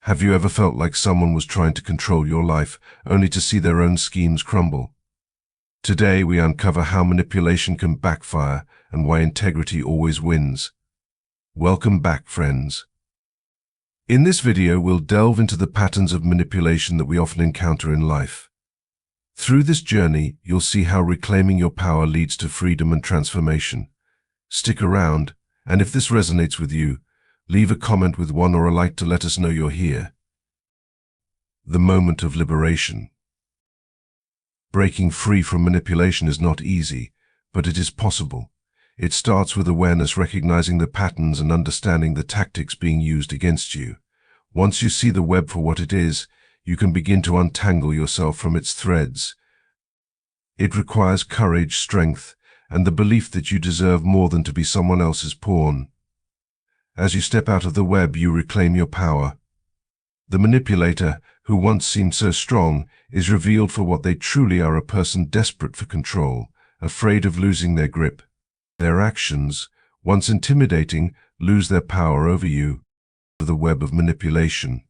Have you ever felt like someone was trying to control your life, only to see their own schemes crumble? Today we uncover how manipulation can backfire and why integrity always wins. Welcome back, friends. In this video, we'll delve into the patterns of manipulation that we often encounter in life. Through this journey, you'll see how reclaiming your power leads to freedom and transformation. Stick around, and if this resonates with you, leave a comment with one or a like to let us know you're here. The moment of liberation. Breaking free from manipulation is not easy, but it is possible. It starts with awareness, recognizing the patterns and understanding the tactics being used against you. Once you see the web for what it is, you can begin to untangle yourself from its threads. It requires courage, strength, and the belief that you deserve more than to be someone else's pawn. As you step out of the web, you reclaim your power. The manipulator, who once seemed so strong, is revealed for what they truly are: a person desperate for control, afraid of losing their grip. Their actions, once intimidating, lose their power over you. The web of manipulation.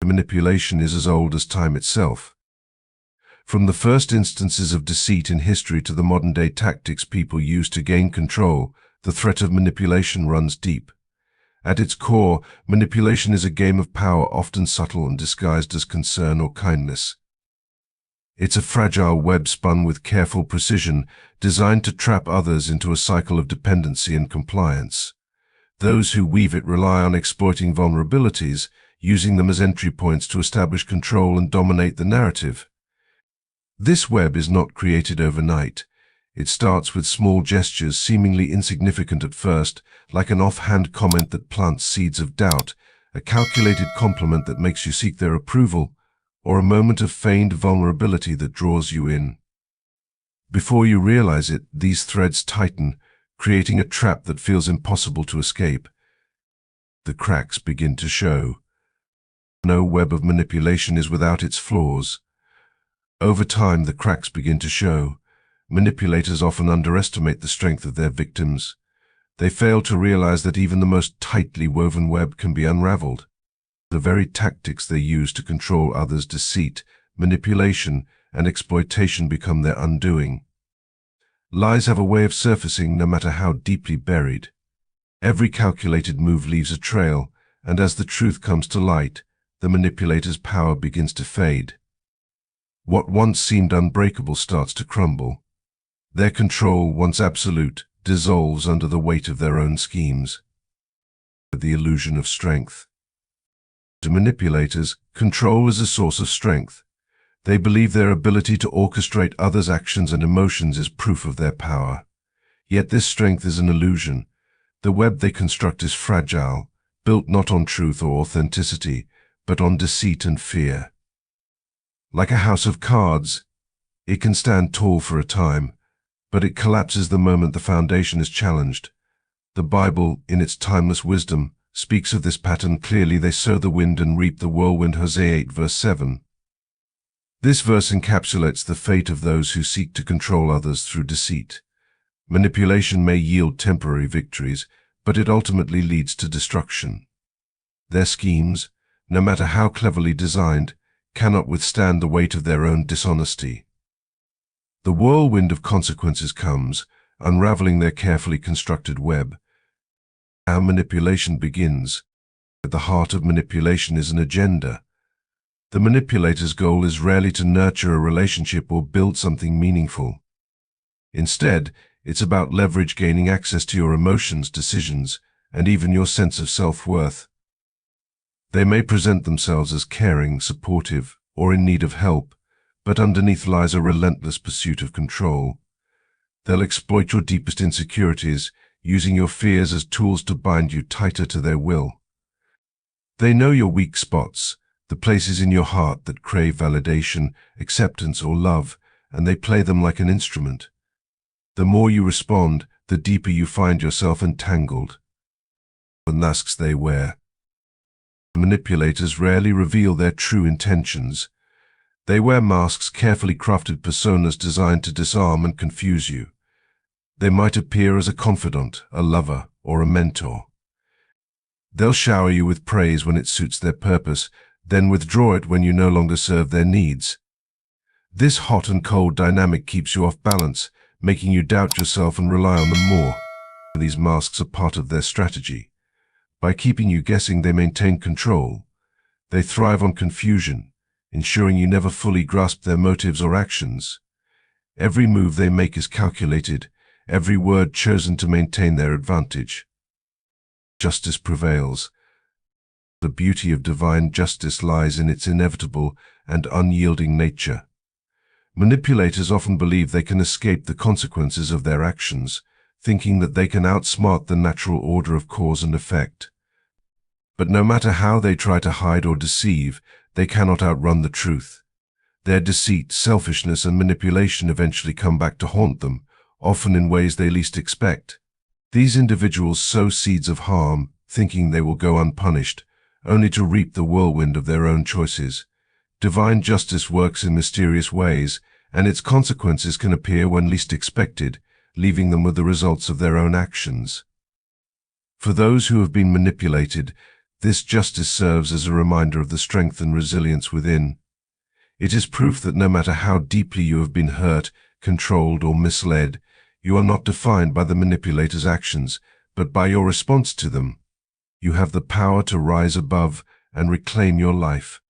Manipulation is as old as time itself. From the first instances of deceit in history to the modern-day tactics people use to gain control, the threat of manipulation runs deep. At its core, manipulation is a game of power, often subtle and disguised as concern or kindness. It's a fragile web spun with careful precision, designed to trap others into a cycle of dependency and compliance. Those who weave it rely on exploiting vulnerabilities, using them as entry points to establish control and dominate the narrative. This web is not created overnight. It starts with small gestures, seemingly insignificant at first, like an offhand comment that plants seeds of doubt, a calculated compliment that makes you seek their approval, or a moment of feigned vulnerability that draws you in. Before you realize it, these threads tighten, creating a trap that feels impossible to escape. The cracks begin to show. No web of manipulation is without its flaws. Over time, the cracks begin to show. Manipulators often underestimate the strength of their victims. They fail to realize that even the most tightly woven web can be unraveled. The very tactics they use to control others, deceit, manipulation, and exploitation, become their undoing. Lies have a way of surfacing no matter how deeply buried. Every calculated move leaves a trail, and as the truth comes to light, the manipulator's power begins to fade. What once seemed unbreakable starts to crumble. Their control, once absolute, dissolves under the weight of their own schemes. The illusion of strength. To manipulators, control is a source of strength. They believe their ability to orchestrate others' actions and emotions is proof of their power. Yet this strength is an illusion. The web they construct is fragile, built not on truth or authenticity, but on deceit and fear. Like a house of cards, it can stand tall for a time, but it collapses the moment the foundation is challenged. The Bible, in its timeless wisdom, speaks of this pattern clearly. They sow the wind and reap the whirlwind. Hosea 8 verse 7. This verse encapsulates the fate of those who seek to control others through deceit. Manipulation may yield temporary victories, but it ultimately leads to destruction. Their schemes, no matter how cleverly designed, cannot withstand the weight of their own dishonesty. The whirlwind of consequences comes, unraveling their carefully constructed web. How manipulation begins. At the heart of manipulation is an agenda. The manipulator's goal is rarely to nurture a relationship or build something meaningful. Instead, it's about leverage, gaining access to your emotions, decisions, and even your sense of self-worth. They may present themselves as caring, supportive, or in need of help, but underneath lies a relentless pursuit of control. They'll exploit your deepest insecurities, using your fears as tools to bind you tighter to their will. They know your weak spots, the places in your heart that crave validation, acceptance, or love, and they play them like an instrument. The more you respond, the deeper you find yourself entangled. The masks they wear. Manipulators rarely reveal their true intentions. They wear masks, carefully crafted personas designed to disarm and confuse you. They might appear as a confidant, a lover, or a mentor. They'll shower you with praise when it suits their purpose, then withdraw it when you no longer serve their needs. This hot and cold dynamic keeps you off balance, making you doubt yourself and rely on them more. These masks are part of their strategy. By keeping you guessing, they maintain control. They thrive on confusion, ensuring you never fully grasp their motives or actions. Every move they make is calculated, every word chosen to maintain their advantage. Justice prevails. The beauty of divine justice lies in its inevitable and unyielding nature. Manipulators often believe they can escape the consequences of their actions, thinking that they can outsmart the natural order of cause and effect. But no matter how they try to hide or deceive, they cannot outrun the truth. Their deceit, selfishness, and manipulation eventually come back to haunt them, often in ways they least expect. These individuals sow seeds of harm, thinking they will go unpunished, only to reap the whirlwind of their own choices. Divine justice works in mysterious ways, and its consequences can appear when least expected, leaving them with the results of their own actions. For those who have been manipulated, this justice serves as a reminder of the strength and resilience within. It is proof that no matter how deeply you have been hurt, controlled, or misled, you are not defined by the manipulator's actions, but by your response to them. You have the power to rise above and reclaim your life,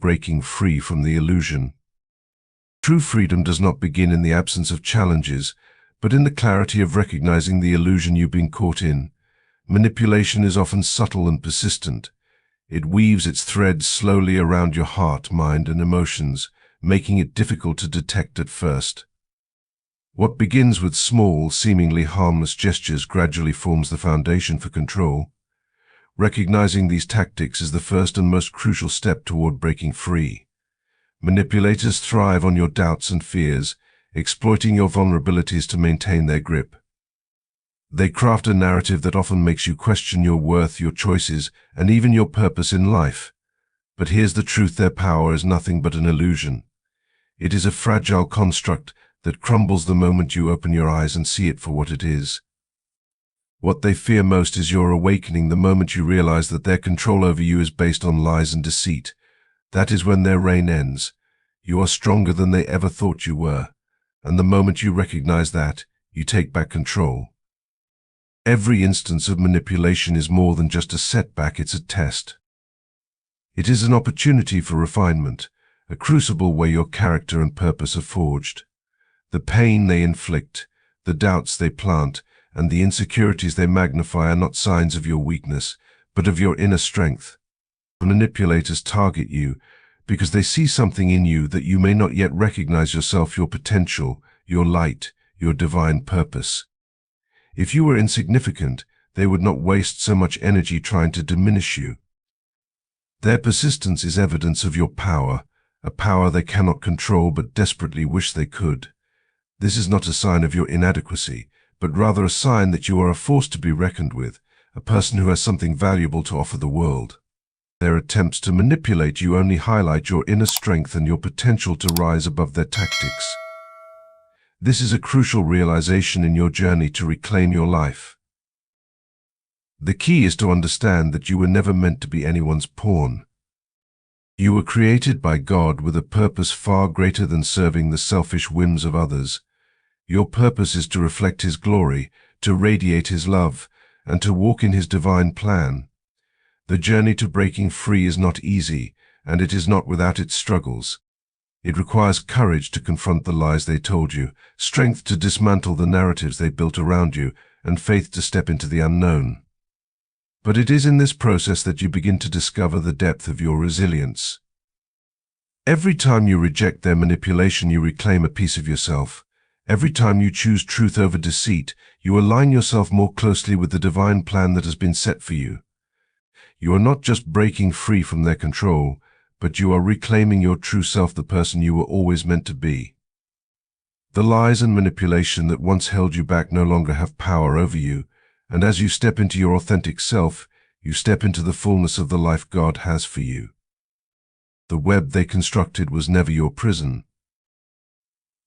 breaking free from the illusion. True freedom does not begin in the absence of challenges, but in the clarity of recognizing the illusion you've been caught in. Manipulation is often subtle and persistent. It weaves its threads slowly around your heart, mind, and emotions, making it difficult to detect at first. What begins with small, seemingly harmless gestures gradually forms the foundation for control. Recognizing these tactics is the first and most crucial step toward breaking free. Manipulators thrive on your doubts and fears, exploiting your vulnerabilities to maintain their grip. They craft a narrative that often makes you question your worth, your choices, and even your purpose in life. But here's the truth: their power is nothing but an illusion. It is a fragile construct that crumbles the moment you open your eyes and see it for what it is. What they fear most is your awakening, the moment you realize that their control over you is based on lies and deceit. That is when their reign ends. You are stronger than they ever thought you were, and the moment you recognize that, you take back control. Every instance of manipulation is more than just a setback, it's a test. It is an opportunity for refinement, a crucible where your character and purpose are forged. The pain they inflict, the doubts they plant, and the insecurities they magnify are not signs of your weakness, but of your inner strength. Manipulators target you because they see something in you that you may not yet recognize: yourself, your potential, your light, your divine purpose. If you were insignificant, they would not waste so much energy trying to diminish you. Their persistence is evidence of your power, a power they cannot control but desperately wish they could. This is not a sign of your inadequacy, but rather a sign that you are a force to be reckoned with, a person who has something valuable to offer the world. Their attempts to manipulate you only highlight your inner strength and your potential to rise above their tactics. This is a crucial realization in your journey to reclaim your life. The key is to understand that you were never meant to be anyone's pawn. You were created by God with a purpose far greater than serving the selfish whims of others. Your purpose is to reflect His glory, to radiate His love, and to walk in His divine plan. The journey to breaking free is not easy, and it is not without its struggles. It requires courage to confront the lies they told you, strength to dismantle the narratives they built around you, and faith to step into the unknown. But it is in this process that you begin to discover the depth of your resilience. Every time you reject their manipulation, you reclaim a piece of yourself. Every time you choose truth over deceit, you align yourself more closely with the divine plan that has been set for you. You are not just breaking free from their control, but you are reclaiming your true self, the person you were always meant to be. The lies and manipulation that once held you back no longer have power over you, and as you step into your authentic self, you step into the fullness of the life God has for you. The web they constructed was never your prison.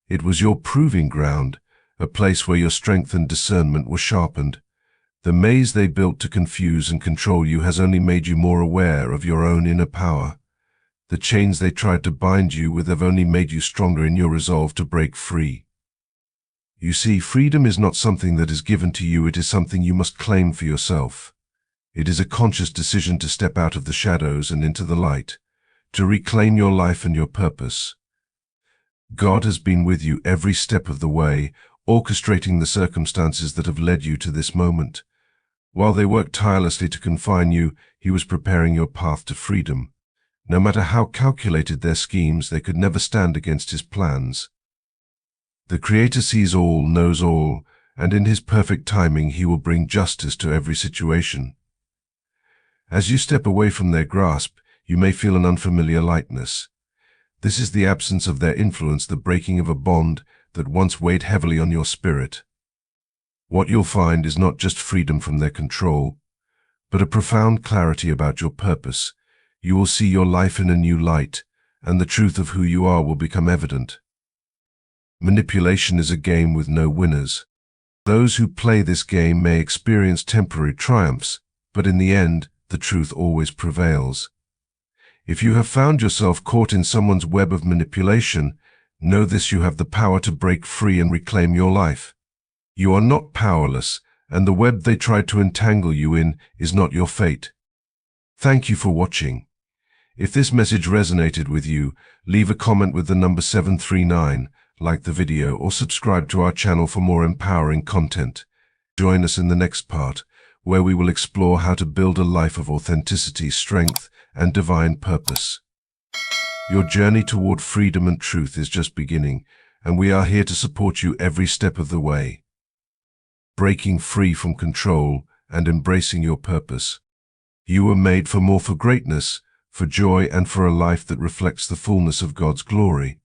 It was your proving ground, a place where your strength and discernment were sharpened. The maze they built to confuse and control you has only made you more aware of your own inner power. The chains they tried to bind you with have only made you stronger in your resolve to break free. You see, freedom is not something that is given to you, it is something you must claim for yourself. It is a conscious decision to step out of the shadows and into the light, to reclaim your life and your purpose. God has been with you every step of the way, orchestrating the circumstances that have led you to this moment. While they worked tirelessly to confine you, He was preparing your path to freedom. No matter how calculated their schemes, they could never stand against His plans. The Creator sees all, knows all, and in His perfect timing He will bring justice to every situation. As you step away from their grasp, you may feel an unfamiliar lightness. This is the absence of their influence, the breaking of a bond that once weighed heavily on your spirit. What you'll find is not just freedom from their control, but a profound clarity about your purpose. You will see your life in a new light, and the truth of who you are will become evident. Manipulation is a game with no winners. Those who play this game may experience temporary triumphs, but in the end, the truth always prevails. If you have found yourself caught in someone's web of manipulation, know this: you have the power to break free and reclaim your life. You are not powerless, and the web they tried to entangle you in is not your fate. Thank you for watching. If this message resonated with you, leave a comment with the number 739, like the video, or subscribe to our channel for more empowering content. Join us in the next part, where we will explore how to build a life of authenticity, strength, and divine purpose. Your journey toward freedom and truth is just beginning, and we are here to support you every step of the way. Breaking free from control and embracing your purpose. You were made for more, for greatness, for joy, and for a life that reflects the fullness of God's glory.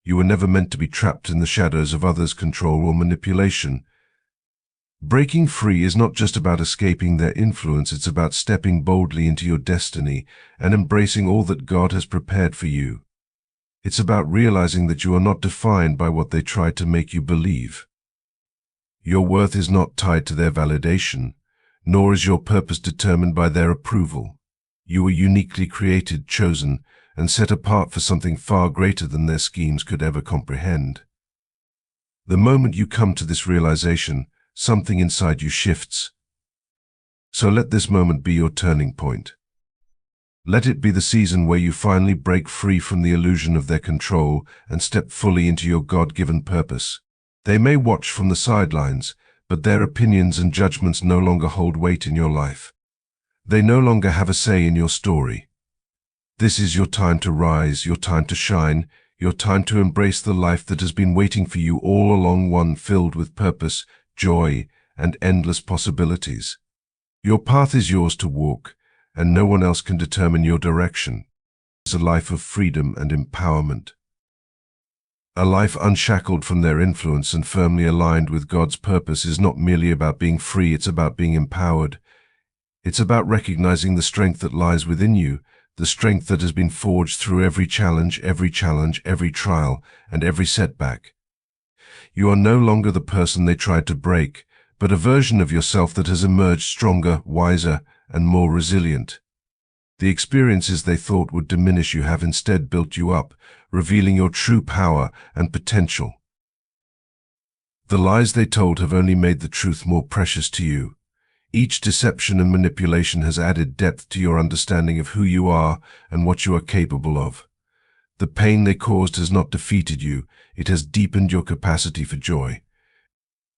You were never meant to be trapped in the shadows of others' control or manipulation. Breaking free is not just about escaping their influence, it's about stepping boldly into your destiny and embracing all that God has prepared for you. It's about realizing that you are not defined by what they try to make you believe. Your worth is not tied to their validation, nor is your purpose determined by their approval. You were uniquely created, chosen, and set apart for something far greater than their schemes could ever comprehend. The moment you come to this realization, something inside you shifts. So let this moment be your turning point. Let it be the season where you finally break free from the illusion of their control and step fully into your God-given purpose. They may watch from the sidelines, but their opinions and judgments no longer hold weight in your life. They no longer have a say in your story. This is your time to rise, your time to shine, your time to embrace the life that has been waiting for you all along, one filled with purpose, joy, and endless possibilities. Your path is yours to walk, and no one else can determine your direction. It's a life of freedom and empowerment. A life unshackled from their influence and firmly aligned with God's purpose is not merely about being free, it's about being empowered. It's about recognizing the strength that lies within you, the strength that has been forged through every challenge, every trial, and every setback. You are no longer the person they tried to break, but a version of yourself that has emerged stronger, wiser, and more resilient. The experiences they thought would diminish you have instead built you up, revealing your true power and potential. The lies they told have only made the truth more precious to you. Each deception and manipulation has added depth to your understanding of who you are and what you are capable of. The pain they caused has not defeated you, it has deepened your capacity for joy.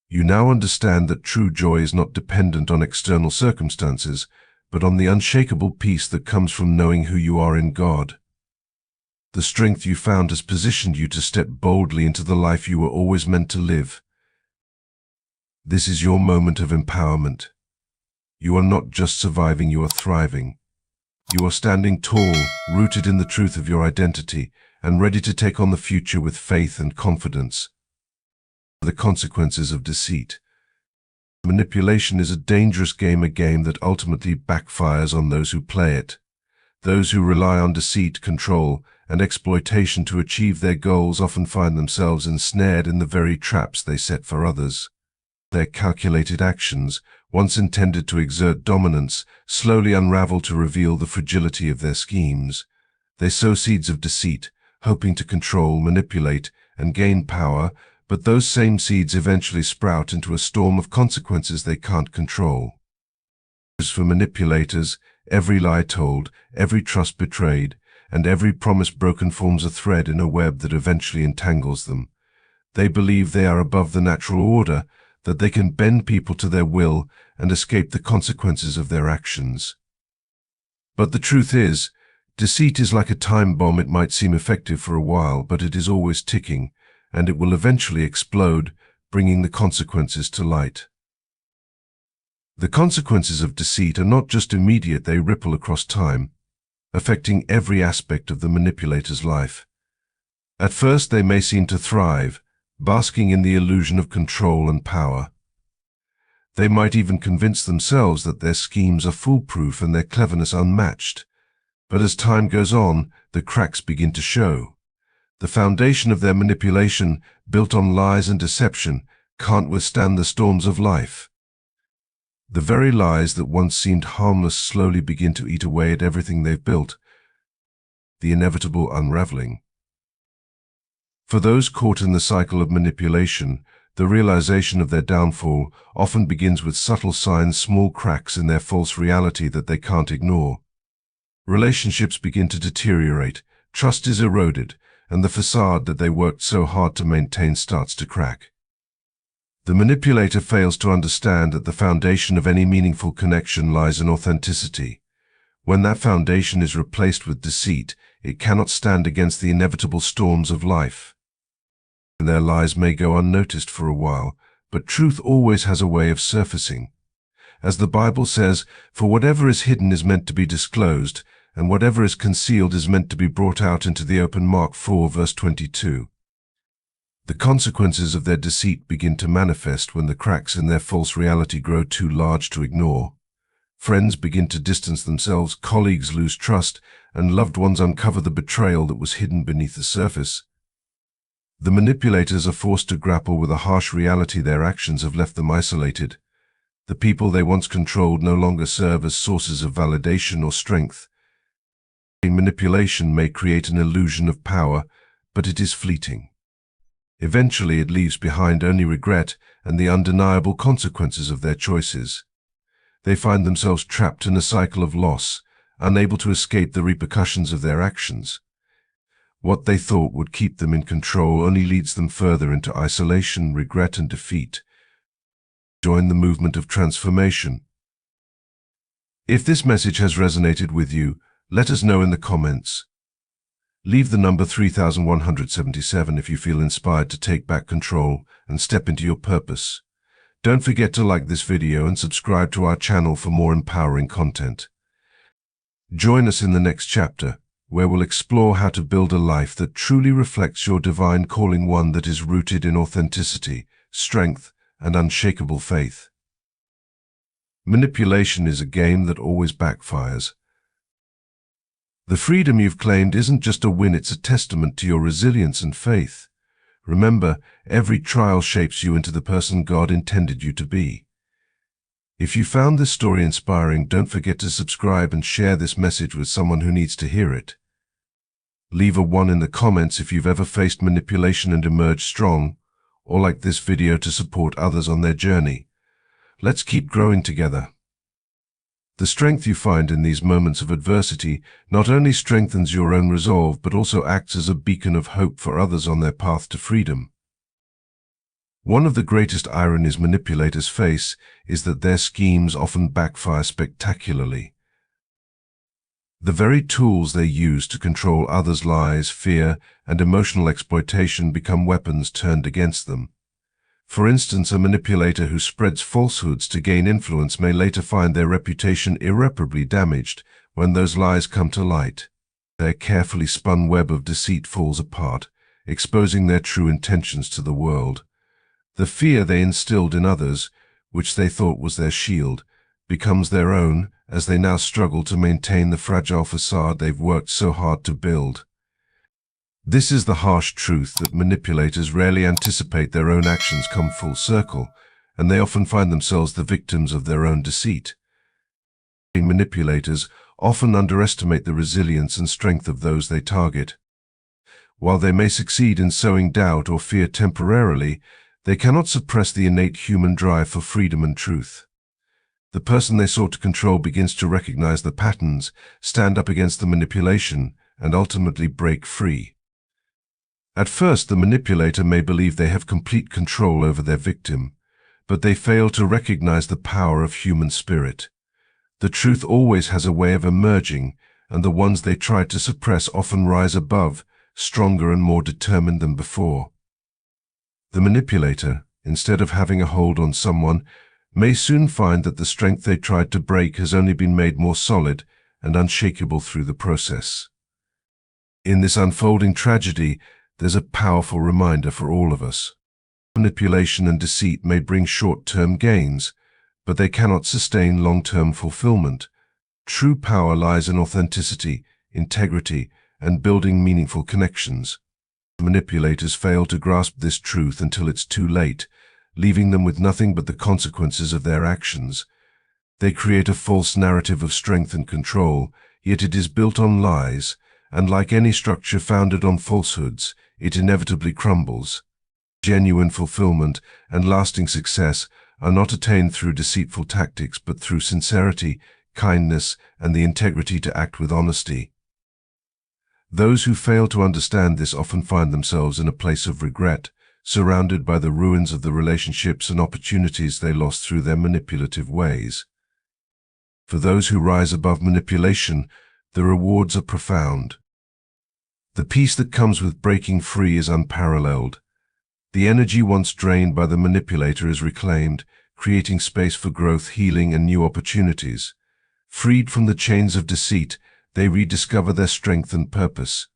You now understand that true joy is not dependent on external circumstances, but on the unshakable peace that comes from knowing who you are in God. The strength you found has positioned you to step boldly into the life you were always meant to live. This is your moment of empowerment. You are not just surviving, you are thriving. You are standing tall, rooted in the truth of your identity, and ready to take on the future with faith and confidence. The consequences of deceit. Manipulation is a dangerous game, a game that ultimately backfires on those who play it. Those who rely on deceit, control, and exploitation to achieve their goals often find themselves ensnared in the very traps they set for others. Their calculated actions, once intended to exert dominance, slowly unravel to reveal the fragility of their schemes. They sow seeds of deceit, hoping to control, manipulate, and gain power, but those same seeds eventually sprout into a storm of consequences they can't control. For manipulators, every lie told, every trust betrayed, and every promise broken forms a thread in a web that eventually entangles them. They believe they are above the natural order, that they can bend people to their will and escape the consequences of their actions. But the truth is, deceit is like a time bomb. It might seem effective for a while, but it is always ticking, and it will eventually explode, bringing the consequences to light. The consequences of deceit are not just immediate, they ripple across time, affecting every aspect of the manipulator's life. At first they may seem to thrive, basking in the illusion of control and power. They might even convince themselves that their schemes are foolproof and their cleverness unmatched. But as time goes on, the cracks begin to show. The foundation of their manipulation, built on lies and deception, can't withstand the storms of life. The very lies that once seemed harmless slowly begin to eat away at everything they've built. The inevitable unraveling. For those caught in the cycle of manipulation, the realization of their downfall often begins with subtle signs, small cracks in their false reality that they can't ignore. Relationships begin to deteriorate, trust is eroded, and the facade that they worked so hard to maintain starts to crack. The manipulator fails to understand that the foundation of any meaningful connection lies in authenticity. When that foundation is replaced with deceit, it cannot stand against the inevitable storms of life. Their lies may go unnoticed for a while, but truth always has a way of surfacing. As the Bible says, for whatever is hidden is meant to be disclosed, and whatever is concealed is meant to be brought out into the open. Mark 4 verse 22. The consequences of their deceit begin to manifest when the cracks in their false reality grow too large to ignore. Friends begin to distance themselves, colleagues lose trust, and loved ones uncover the betrayal that was hidden beneath the surface. The manipulators are forced to grapple with a harsh reality. Their actions have left them isolated. The people they once controlled no longer serve as sources of validation or strength. Manipulation may create an illusion of power, but it is fleeting. Eventually it leaves behind only regret and the undeniable consequences of their choices. They find themselves trapped in a cycle of loss, unable to escape the repercussions of their actions. What they thought would keep them in control only leads them further into isolation, regret, and defeat. Join the movement of transformation. If this message has resonated with you, let us know in the comments. Leave the number 3177 if you feel inspired to take back control and step into your purpose. Don't forget to like this video and subscribe to our channel for more empowering content. Join us in the next chapter, where we'll explore how to build a life that truly reflects your divine calling, one that is rooted in authenticity, strength, and unshakable faith. Manipulation is a game that always backfires. The freedom you've claimed isn't just a win, it's a testament to your resilience and faith. Remember, every trial shapes you into the person God intended you to be. If you found this story inspiring, don't forget to subscribe and share this message with someone who needs to hear it. Leave a 1 in the comments if you've ever faced manipulation and emerged strong, or like this video to support others on their journey. Let's keep growing together. The strength you find in these moments of adversity not only strengthens your own resolve, but also acts as a beacon of hope for others on their path to freedom. One of the greatest ironies manipulators face is that their schemes often backfire spectacularly. The very tools they use to control others' lies, fear, and emotional exploitation become weapons turned against them. For instance, a manipulator who spreads falsehoods to gain influence may later find their reputation irreparably damaged when those lies come to light. Their carefully spun web of deceit falls apart, exposing their true intentions to the world. The fear they instilled in others, which they thought was their shield, becomes their own as they now struggle to maintain the fragile facade they've worked so hard to build. This is the harsh truth that manipulators rarely anticipate their own actions come full circle, and they often find themselves the victims of their own deceit. Manipulators often underestimate the resilience and strength of those they target. While they may succeed in sowing doubt or fear temporarily, they cannot suppress the innate human drive for freedom and truth. The person they sought to control begins to recognize the patterns, stand up against the manipulation, and ultimately break free. At first, the manipulator may believe they have complete control over their victim, but they fail to recognize the power of human spirit. The truth always has a way of emerging, and the ones they try to suppress often rise above, stronger and more determined than before. The manipulator, instead of having a hold on someone, may soon find that the strength they tried to break has only been made more solid and unshakable through the process. In this unfolding tragedy, there's a powerful reminder for all of us. Manipulation and deceit may bring short-term gains, but they cannot sustain long-term fulfillment. True power lies in authenticity, integrity, and building meaningful connections. Manipulators fail to grasp this truth until it's too late, leaving them with nothing but the consequences of their actions. They create a false narrative of strength and control, yet it is built on lies, and like any structure founded on falsehoods, it inevitably crumbles. Genuine fulfillment and lasting success are not attained through deceitful tactics, but through sincerity, kindness, and the integrity to act with honesty. Those who fail to understand this often find themselves in a place of regret, surrounded by the ruins of the relationships and opportunities they lost through their manipulative ways. For those who rise above manipulation, the rewards are profound. The peace that comes with breaking free is unparalleled. The energy once drained by the manipulator is reclaimed, creating space for growth, healing, and new opportunities. Freed from the chains of deceit, they rediscover their strength and purpose.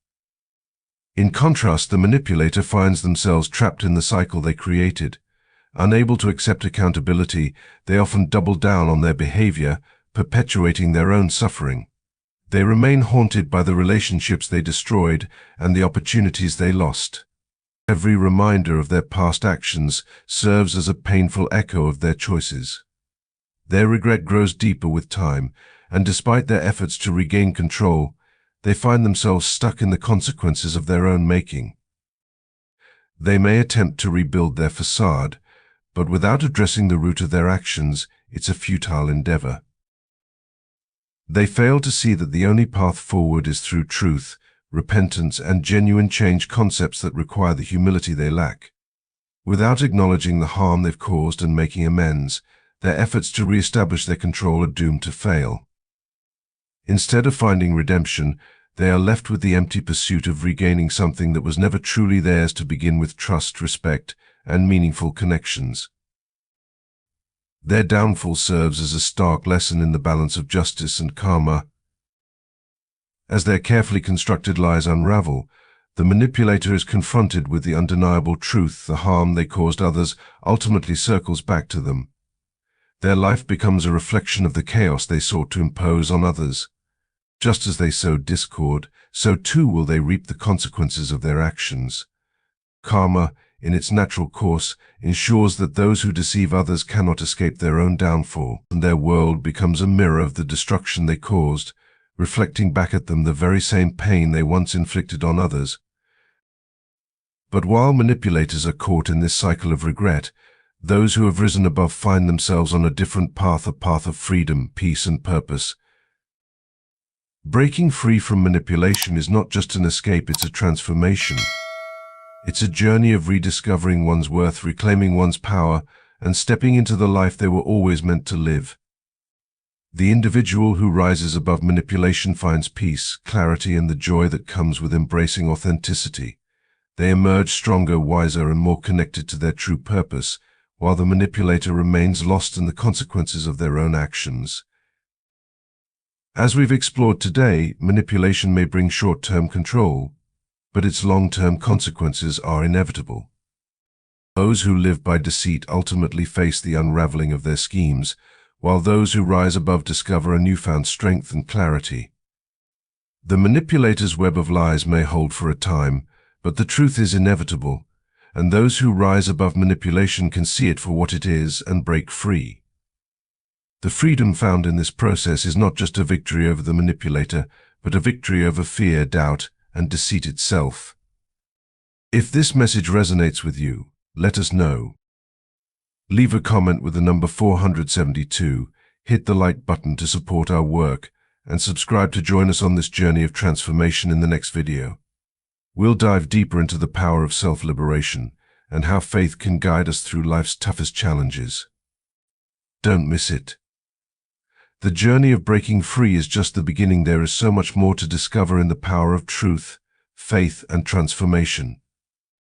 In contrast, the manipulator finds themselves trapped in the cycle they created. Unable to accept accountability, they often double down on their behavior, perpetuating their own suffering. They remain haunted by the relationships they destroyed and the opportunities they lost. Every reminder of their past actions serves as a painful echo of their choices. Their regret grows deeper with time, and despite their efforts to regain control, they find themselves stuck in the consequences of their own making. They may attempt to rebuild their facade, but without addressing the root of their actions, it's a futile endeavor. They fail to see that the only path forward is through truth, repentance, and genuine change, concepts that require the humility they lack. Without acknowledging the harm they've caused and making amends, their efforts to re-establish their control are doomed to fail. Instead of finding redemption, they are left with the empty pursuit of regaining something that was never truly theirs to begin with: trust, respect, and meaningful connections. Their downfall serves as a stark lesson in the balance of justice and karma. As their carefully constructed lies unravel, the manipulator is confronted with the undeniable truth: the harm they caused others ultimately circles back to them. Their life becomes a reflection of the chaos they sought to impose on others. Just as they sowed discord, so too will they reap the consequences of their actions. Karma, in its natural course, ensures that those who deceive others cannot escape their own downfall, and their world becomes a mirror of the destruction they caused, reflecting back at them the very same pain they once inflicted on others. But while manipulators are caught in this cycle of regret, those who have risen above find themselves on a different path, a path of freedom, peace, and purpose. Breaking free from manipulation is not just an escape, it's a transformation. It's a journey of rediscovering one's worth, reclaiming one's power, and stepping into the life they were always meant to live. The individual who rises above manipulation finds peace, clarity, and the joy that comes with embracing authenticity. They emerge stronger, wiser, and more connected to their true purpose, while the manipulator remains lost in the consequences of their own actions. As we've explored today, manipulation may bring short-term control, but its long-term consequences are inevitable. Those who live by deceit ultimately face the unraveling of their schemes, while those who rise above discover a newfound strength and clarity. The manipulator's web of lies may hold for a time, but the truth is inevitable. and those who rise above manipulation can see it for what it is and break free. The freedom found in this process is not just a victory over the manipulator, but a victory over fear, doubt, and deceit itself. If this message resonates with you, let us know. Leave a comment with the number 472, hit the like button to support our work, and subscribe to join us on this journey of transformation in the next video. We'll dive deeper into the power of self-liberation and how faith can guide us through life's toughest challenges. Don't miss it. The journey of breaking free is just the beginning. There is so much more to discover in the power of truth, faith, and transformation.